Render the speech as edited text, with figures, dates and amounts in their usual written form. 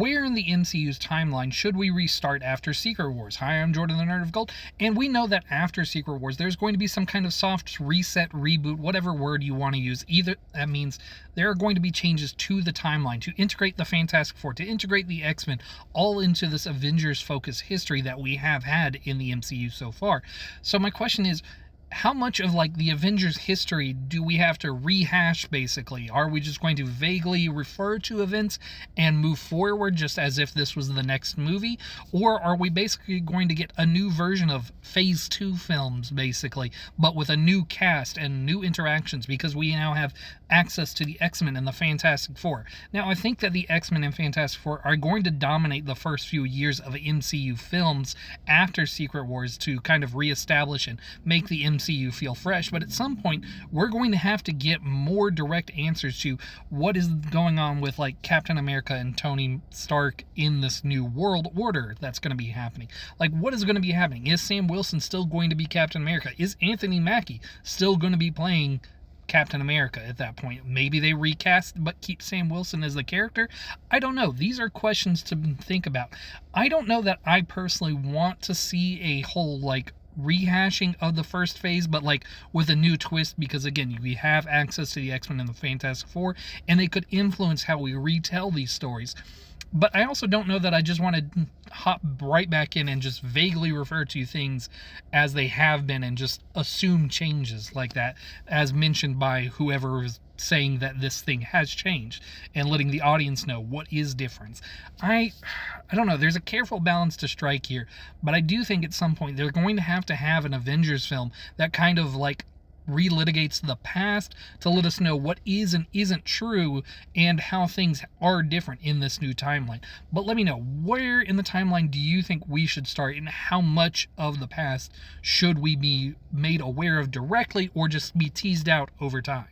Where in the MCU's timeline should we restart after Secret Wars? Hi, I'm Jordan the Nerd of Gold, and we know that after Secret Wars, there's going to be some kind of soft reset, reboot, whatever word you want to use. Either that means there are going to be changes to the timeline to integrate the Fantastic Four, to integrate the X-Men, all into this Avengers-focused history that we have had in the MCU so far. So my question is, how much of like the Avengers history do we have to rehash basically? Are we just going to vaguely refer to events and move forward just as if this was the next movie? Or are we basically going to get a new version of phase 2 films basically, but with a new cast and new interactions because we now have access to the X-Men and the Fantastic Four? Now I think that the X-Men and Fantastic Four are going to dominate the first few years of MCU films after Secret Wars to kind of reestablish and make the MCU feel fresh, but at some point we're going to have to get more direct answers to what is going on with like Captain America and Tony Stark in this new world order that's going to be happening. Like, what is going to be happening? Is Sam Wilson still going to be Captain America? Is Anthony Mackie still going to be playing Captain America at that point? Maybe they recast but keep Sam Wilson as the character. I don't know. These are questions to think about. I don't know that I personally want to see a whole like rehashing of the first phase, but like with a new twist, because again, we have access to the X-Men and the Fantastic Four, and they could influence how we retell these stories. But I also don't know that I just want to hop right back in and just vaguely refer to things as they have been and just assume changes like that, as mentioned by whoever is saying that this thing has changed, and letting the audience know what is different. I don't know. There's a careful balance to strike here, but I do think at some point they're going to have an Avengers film that kind of like relitigates the past to let us know what is and isn't true and how things are different in this new timeline. But let me know, where in the timeline do you think we should start, and how much of the past should we be made aware of directly or just be teased out over time?